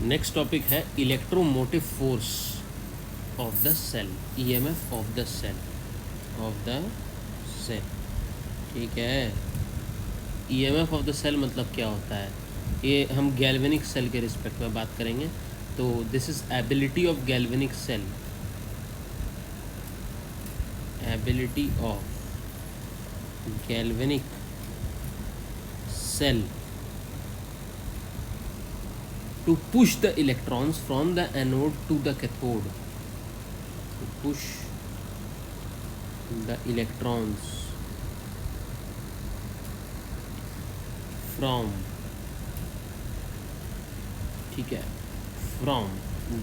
Next topic है electromotive force of the cell, EMF of the cell, ठीक है। EMF of the cell मतलब क्या होता है, ये हम गैल्वेनिक सेल के रिस्पेक्ट में बात करेंगे। तो this is ability of galvanic cell, ability of galvanic cell to push the electrons from the anode to the cathode, to push the electrons from, ठीक है, from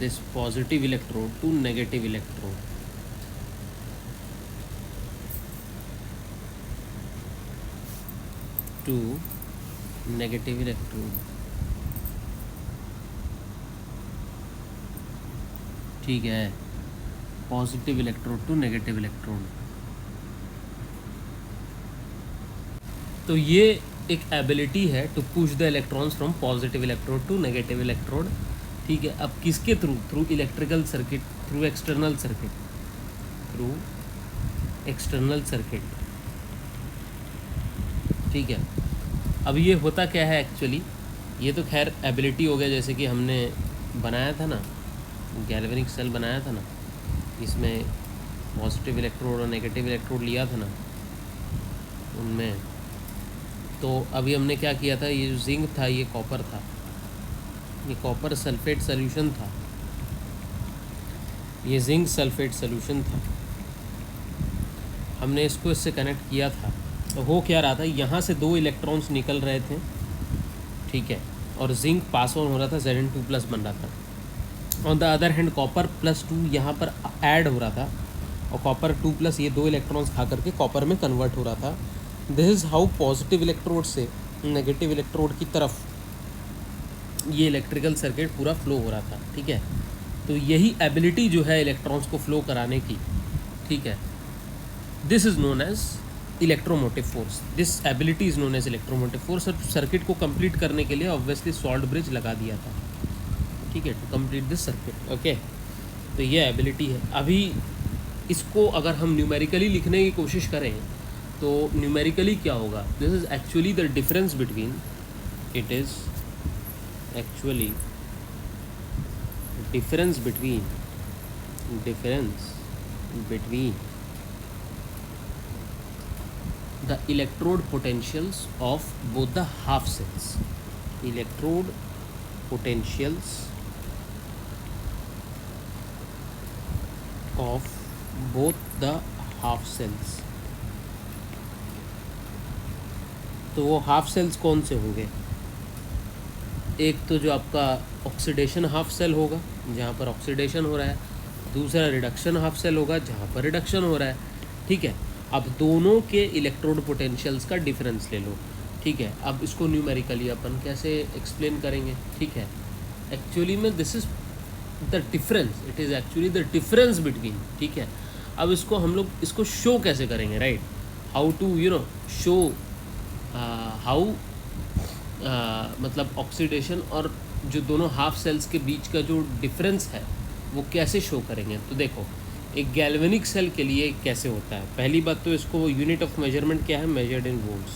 this positive electrode to negative electrode, to negative electrode, ठीक है, positive electrode to negative electrode. तो ये एक ability है to push the electrons from positive electrode to negative electrode, ठीक है। अब किसके through electrical circuit, through external circuit, ठीक है। अब ये होता क्या है एक्चुअली, ये तो खैर एबिलिटी हो गया, जैसे कि हमने बनाया था ना, गैल्वेनिक सेल बनाया था ना, इसमें पॉजिटिव इलेक्ट्रोड और नेगेटिव इलेक्ट्रोड लिया था ना उनमें। तो अभी हमने क्या किया था, ये जो जिंक था ये कॉपर था, ये कॉपर सल्फेट सॉल्यूशन था, ये जिंक सल्फेट सॉल्यूशन था। हमने इसको इससे कनेक्ट किया था, तो हो क्या रहा था, यहाँ से 2 इलेक्ट्रॉन्स निकल रहे थे, ठीक है, और जिंक पास ऑन हो रहा था, Zn2+ बन रहा था। On the other hand copper +2 यहाँ पर ऐड हो रहा था, और कॉपर 2+ ये 2 इलेक्ट्रॉन्स खा करके कॉपर में कन्वर्ट हो रहा था। This is how positive electrode से नेगेटिव इलेक्ट्रोड की तरफ ये इलेक्ट्रिकल सर्किट पूरा फ्लो हो रहा था, ठीक है। तो यही एबिलिटी जो है इलेक्ट्रॉन्स को फ्लो कराने की, ठीक है, this is known as electromotive force, this ability is known as electromotive force. और सर्किट को कंप्लीट करने के लिए ऑब्वियसली सॉल्ट ब्रिज लगा दिया था, ठीक है, to complete this circuit, okay. तो ये एबिलिटी है। अभी इसको अगर हम न्यूमेरिकली लिखने की कोशिश करें तो न्यूमेरिकली क्या होगा, this is actually the difference between, it is actually difference between the electrode potentials of both the half cells, electrode potentials of both the half cells। तो वो हाफ सेल्स कौन से होंगे, एक तो जो आपका ऑक्सीडेशन हाफ सेल होगा जहाँ पर ऑक्सीडेशन हो रहा है, दूसरा रिडक्शन हाफ सेल होगा जहाँ पर रिडक्शन हो रहा है, ठीक है। अब दोनों के इलेक्ट्रोड पोटेंशियल्स का डिफरेंस ले लो, ठीक है। अब इसको न्यूमेरिकली अपन कैसे एक्सप्लेन करेंगे, ठीक है। एक्चुअली में this is the difference, it is actually the difference between, ठीक है। अब इसको हम लोग इसको शो कैसे करेंगे, right, how to show how मतलब ऑक्सीडेशन और जो दोनों हाफ सेल्स के बीच का जो डिफरेंस है वो कैसे शो करेंगे। तो देखो एक गैल्वेनिक सेल के लिए कैसे होता है, पहली बात तो इसको यूनिट ऑफ मेजरमेंट क्या है, मेजर्ड इन वोल्ट्स,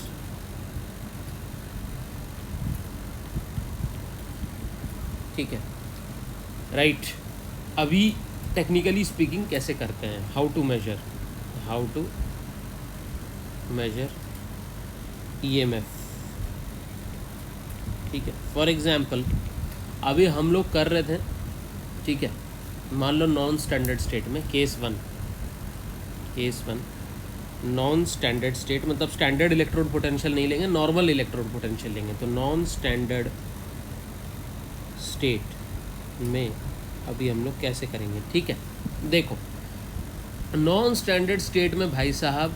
ठीक है, राइट। अभी टेक्निकली स्पीकिंग कैसे करते हैं, हाउ टू मेजर ईएमएफ, ठीक है। फॉर एग्जांपल अभी हम लोग कर रहे थे, ठीक है, मान लो नॉन स्टैंडर्ड स्टेट में, case one non standard state मतलब स्टैंडर्ड इलेक्ट्रोड पोटेंशियल नहीं लेंगे, नॉर्मल इलेक्ट्रोड पोटेंशियल लेंगे। तो नॉन स्टैंडर्ड स्टेट में अभी हम लोग कैसे करेंगे, ठीक है। देखो नॉन स्टैंडर्ड स्टेट में भाई साहब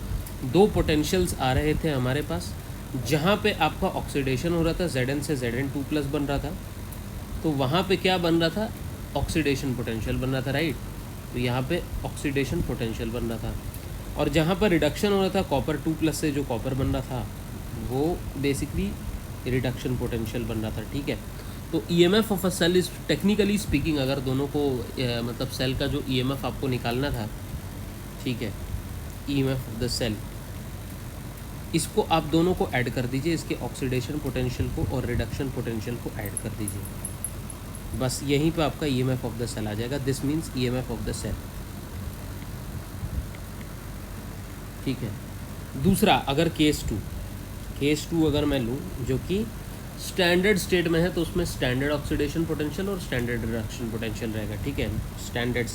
2 पोटेंशियल्स आ रहे थे हमारे पास, जहाँ पे आपका ऑक्सीडेशन हो रहा था, Zn से Zn2+ बन रहा था, तो वहाँ पे क्या बन रहा था, ऑक्सीडेशन पोटेंशियल बन रहा था, राइट। तो यहाँ पे ऑक्सीडेशन पोटेंशियल बन रहा था, और जहाँ पर रिडक्शन हो रहा था कॉपर 2+ से जो कॉपर बन रहा था वो बेसिकली रिडक्शन पोटेंशियल बन रहा था, ठीक है। तो EMF of a cell is technically speaking, अगर दोनों को मतलब सेल का जो ईएमएफ आपको निकालना था, ठीक है, ईएमएफ ऑफ द सेल, इसको आप दोनों को ऐड कर दीजिए, इसके ऑक्सीडेशन पोटेंशियल को और रिडक्शन पोटेंशियल को ऐड कर दीजिए, बस यहीं पे आपका ईएमएफ ऑफ द सेल आ जाएगा। This means EMF of the cell, ठीक है। दूसरा, अगर केस टू अगर मैं लूँ जो कि स्टैंडर्ड स्टेट में है, तो उसमें स्टैंडर्ड ऑक्सीडेशन पोटेंशियल और स्टैंडर्ड रिडक्शन पोटेंशियल रहेगा, ठीक है। स्टैंडर्ड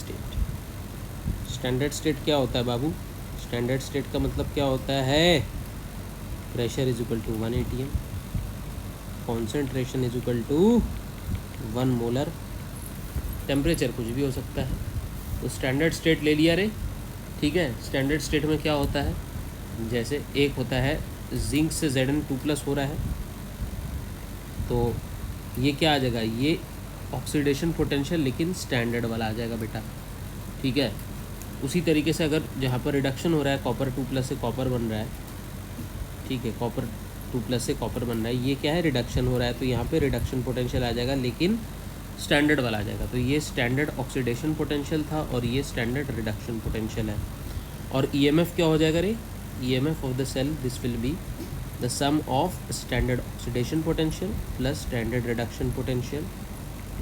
स्टेट क्या होता है बाबू? स्टैंडर्ड स्टेट का मतलब क्या होता है? Pressure is equal to 1 atm, concentration is equal to 1 molar, temperature कुछ भी हो सकता है। तो स्टैंडर्ड स्टेट ले लिया रे, ठीक है। स्टैंडर्ड स्टेट में क्या होता है, जैसे एक होता है जिंक से Zn2+ हो रहा है, तो ये क्या आ जाएगा, ये ऑक्सीडेशन पोटेंशियल लेकिन स्टैंडर्ड वाला आ जाएगा बेटा, ठीक है। उसी तरीके से अगर जहाँ पर रिडक्शन हो रहा है, कॉपर 2+ से कॉपर बन रहा है, ठीक है, कॉपर 2+ से कॉपर बन रहा है, ये क्या है, रिडक्शन हो रहा है, तो यहाँ पे रिडक्शन पोटेंशियल आ जाएगा लेकिन स्टैंडर्ड वाला आ जाएगा। तो ये स्टैंडर्ड ऑक्सीडेशन पोटेंशियल था और ये स्टैंडर्ड रिडक्शन पोटेंशियल है। और ईएमएफ क्या हो जाएगा रे? EMF of the cell, this will be the sum of standard oxidation potential plus standard reduction potential.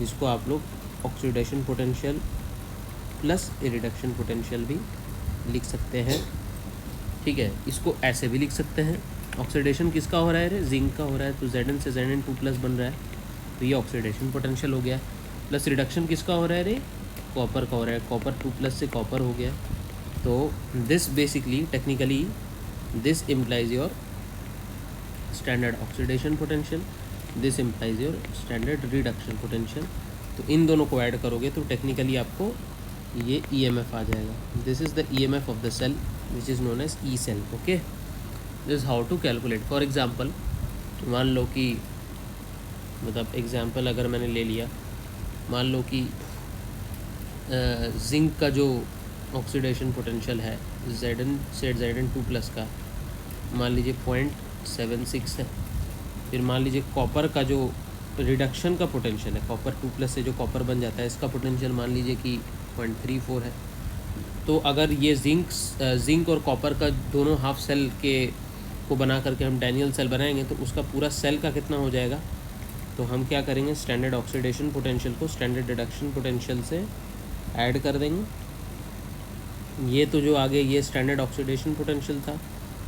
इसको आप लोग oxidation potential plus reduction potential भी लिख सकते हैं, ठीक है। इसको ऐसे भी लिख सकते हैं, ऑक्सीडेशन किसका हो रहा है रे? जिंक का हो रहा है, तो Zn से Zn2+ बन रहा है, तो ये ऑक्सीडेशन पोटेंशियल हो गया। प्लस रिडक्शन किसका हो रहा है रे? कॉपर का हो रहा है, कॉपर 2+ से कॉपर हो गया। तो this basically technically this implies your standard oxidation potential, this implies your standard reduction potential. तो इन दोनों को ऐड करोगे तो टेक्निकली आपको ये ईएमएफ आ जाएगा। This is the EMF of the cell which is known as E cell, okay. This how to calculate. For example, मान लो कि मतलब एग्जांपल अगर मैंने ले लिया, मान लो कि जिंक का जो ऑक्सीडेशन पोटेंशियल है Zn से Zn2+ का, मान लीजिए 0.76 है। फिर मान लीजिए कॉपर का जो रिडक्शन का पोटेंशियल है, कॉपर 2+ से जो कॉपर बन जाता है, इसका पोटेंशियल मान लीजिए कि 0.34 है। तो अगर ये जिंक और कॉपर का दोनों हाफ सेल के को बना करके हम डैनियल सेल बनाएंगे, तो उसका पूरा सेल का कितना हो जाएगा? तो हम क्या करेंगे, स्टैंडर्ड ऑक्सीडेशन पोटेंशियल को स्टैंडर्ड रिडक्शन पोटेंशियल से ऐड कर देंगे। ये तो जो आगे ये स्टैंडर्ड ऑक्सीडेशन पोटेंशियल था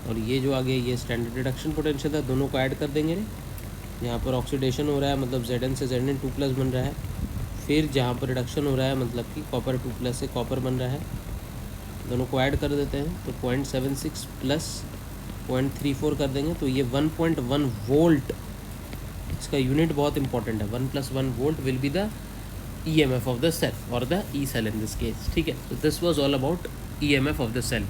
और ये जो आगे ये स्टैंडर्ड रिडक्शन पोटेंशियल था, दोनों को ऐड कर देंगे रे। यहाँ पर ऑक्सीडेशन हो रहा है मतलब Zn से Zn2+ बन रहा है, फिर जहाँ पर रिडक्शन हो रहा है मतलब कि कॉपर 2+ से कॉपर बन रहा है, दोनों को ऐड कर देते हैं। तो 0.76 प्लस 0.34 कर देंगे, तो ये 1.1 वोल्ट, इसका यूनिट बहुत इंपॉर्टेंट है। 1 + 1 volt will be the EMF of the cell or the E cell in this case, ठीक है। तो this was all about EMF of the cell।